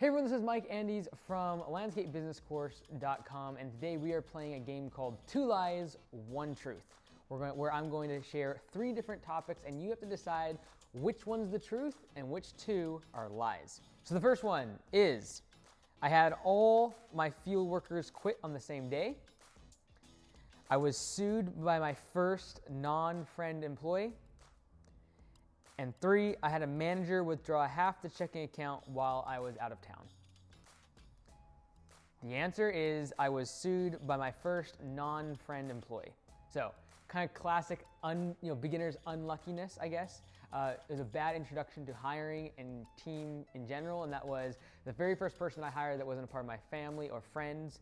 Hey everyone, this is Mike Andes from landscapebusinesscourse.com, and today we are playing a game called Two Lies, One Truth, where I'm going to share 3 different topics and you have to decide which one's the truth and which 2 are lies. So the first one is, I had all my field workers quit on the same day. I was sued by my first non-friend employee. And 3, I had a manager withdraw half the checking account while I was out of town. The answer is I was sued by my first non-friend employee. So kind of classic beginner's unluckiness, I guess. It was a bad introduction to hiring and team in general, and that was the very first person I hired that wasn't a part of my family or friends,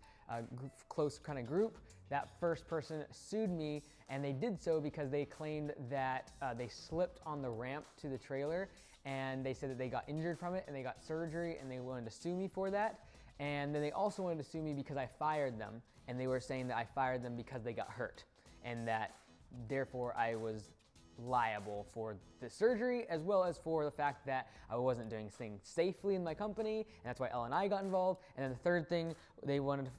close kind of group. That first person sued me, and they did so because they claimed that they slipped on the ramp to the trailer, and they said that they got injured from it and they got surgery, and they wanted to sue me for that. And then they also wanted to sue me because I fired them, and they were saying that I fired them because they got hurt, and that therefore I was liable for the surgery as well as for the fact that I wasn't doing things safely in my company, and that's why L&I got involved. And then the third thing they wanted to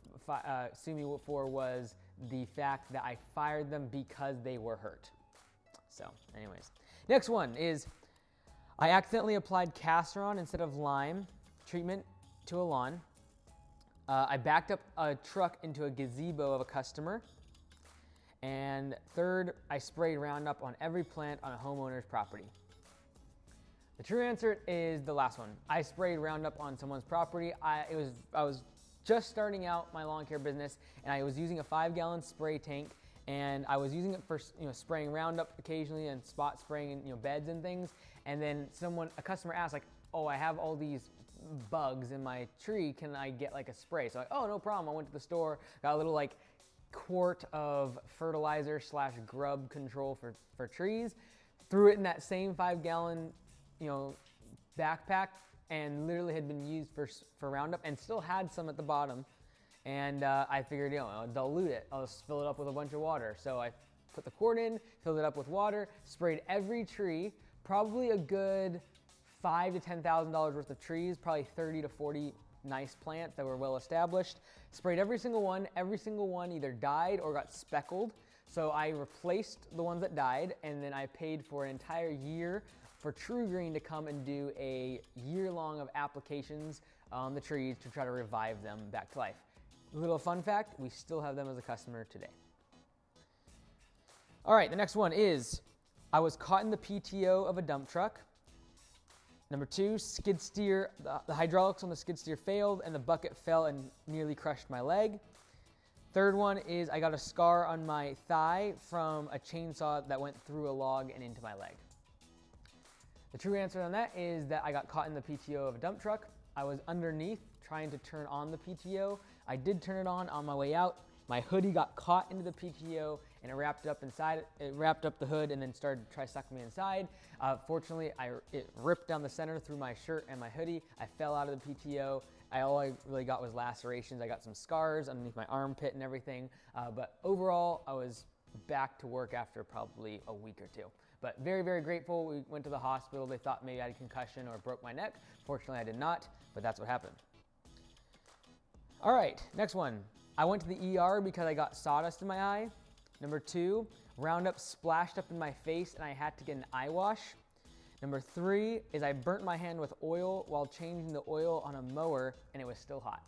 sue me for was the fact that I fired them because they were hurt. So anyways, next one is I accidentally applied Casteron instead of lime treatment to a lawn. I backed up a truck into a gazebo of a customer. And third, I sprayed Roundup on every plant on a homeowner's property. The true answer is the last one. I sprayed Roundup on someone's property. I was just starting out my lawn care business, and I was using a 5-gallon spray tank, and I was using it for spraying Roundup occasionally and spot spraying in beds and things. And then a customer asked like, "Oh, I have all these bugs in my tree. Can I get like a spray?" So oh, no problem. I went to the store, got a little like quart of fertilizer / grub control for trees, threw it in that same 5-gallon backpack, and literally had been used for Roundup and still had some at the bottom. And I figured, I'll dilute it. I'll just fill it up with a bunch of water. So I put the quart in, filled it up with water, sprayed every tree, probably a good $5,000 to $10,000 worth of trees, probably 30 to 40 nice plants that were well established. Sprayed every single one either died or got speckled. So I replaced the ones that died, and then I paid for an entire year for True Green to come and do a year-long of applications on the trees to try to revive them back to life. Little fun fact, we still have them as a customer today. All right, the next one is, I was caught in the PTO of a dump truck. Number 2, skid steer, the hydraulics on the skid steer failed and the bucket fell and nearly crushed my leg. Third one is I got a scar on my thigh from a chainsaw that went through a log and into my leg. The true answer on that is that I got caught in the PTO of a dump truck. I was underneath trying to turn on the PTO. I did turn it on my way out. My hoodie got caught into the PTO and it wrapped up inside. It wrapped up the hood and then started to try to suck me inside. Fortunately, it ripped down the center through my shirt and my hoodie. I fell out of the PTO. All I really got was lacerations. I got some scars underneath my armpit and everything. But overall, I was back to work after probably a week or 2. But very, very grateful. We went to the hospital. They thought maybe I had a concussion or broke my neck. Fortunately, I did not, but that's what happened. All right, next one. I went to the ER because I got sawdust in my eye. Number 2, Roundup splashed up in my face and I had to get an eye wash. Number 3 is I burnt my hand with oil while changing the oil on a mower and it was still hot.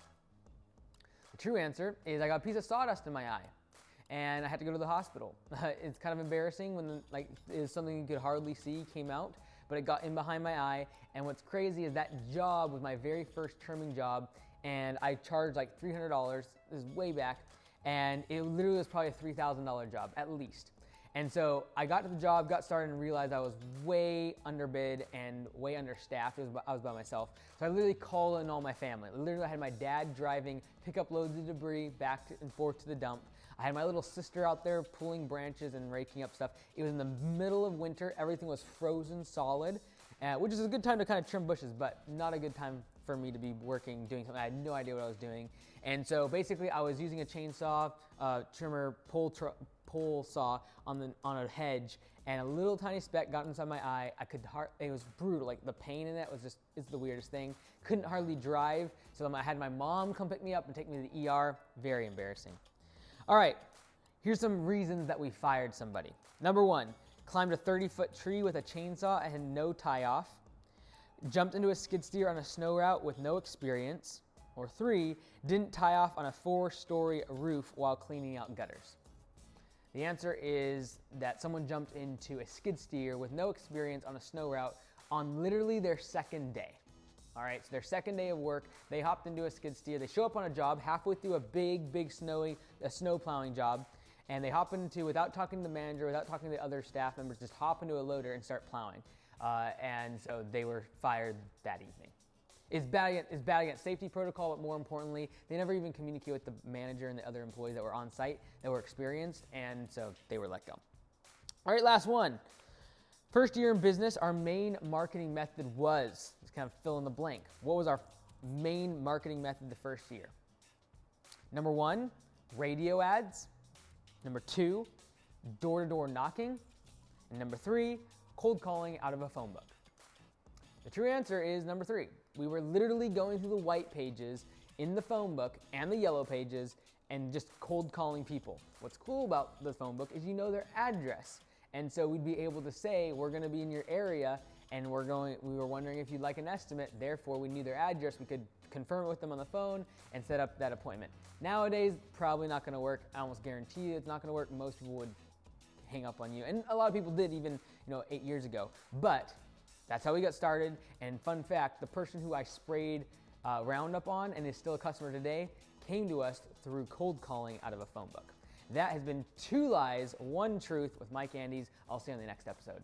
The true answer is I got a piece of sawdust in my eye and I had to go to the hospital. It's kind of embarrassing when it is something you could hardly see came out, but it got in behind my eye. And what's crazy is that job was my very first trimming job, and I charged like $300. This is way back, and it literally was probably a $3,000 job at least. And so I got to the job, got started, and realized I was way underbid and way understaffed. I was by myself. So I literally called in all my family. Literally, I had my dad driving, pick up loads of debris back and forth to the dump. I had my little sister out there pulling branches and raking up stuff. It was in the middle of winter. Everything was frozen solid, which is a good time to kind of trim bushes, but not a good time for me to be working, doing something. I had no idea what I was doing. And so basically I was using a chainsaw, trimmer, pole saw on a hedge, and a little tiny speck got inside my eye. It was brutal. Like the pain in it was it's the weirdest thing. Couldn't hardly drive, so I had my mom come pick me up and take me to the ER. Very embarrassing. All right, here's some reasons that we fired somebody. Number 1, climbed a 30-foot tree with a chainsaw and had no tie-off. Jumped into a skid steer on a snow route with no experience. Or 3, didn't tie off on a 4-story roof while cleaning out gutters. The answer is that someone jumped into a skid steer with no experience on a snow route on literally their second day. All right, so their second day of work, they hopped into a skid steer. They show up on a job halfway through a big snow plowing job, and they hop into, without talking to the manager, without talking to the other staff members, just hop into a loader and start plowing. And so they were fired that evening. It's bad against safety protocol, but more importantly, they never even communicate with the manager and the other employees that were on site, that were experienced, and so they were let go. All right, last one. First year in business, our main marketing method was, just kind of fill in the blank. What was our main marketing method the first year? Number 1, radio ads. Number 2, door-to-door knocking. And number 3, cold calling out of a phone book. The true answer is number 3. We were literally going through the white pages in the phone book and the yellow pages and just cold calling people. What's cool about the phone book is you know their address. And so we'd be able to say, we're gonna be in your area and we were wondering if you'd like an estimate, therefore we knew their address. We could confirm it with them on the phone and set up that appointment. Nowadays, probably not gonna work. I almost guarantee you it's not gonna work. Most people would hang up on you. And a lot of people did even 8 years ago. But that's how we got started. And fun fact, the person who I sprayed Roundup on and is still a customer today came to us through cold calling out of a phone book. That has been 2 lies, 1 truth with Mike Andes. I'll see you on the next episode.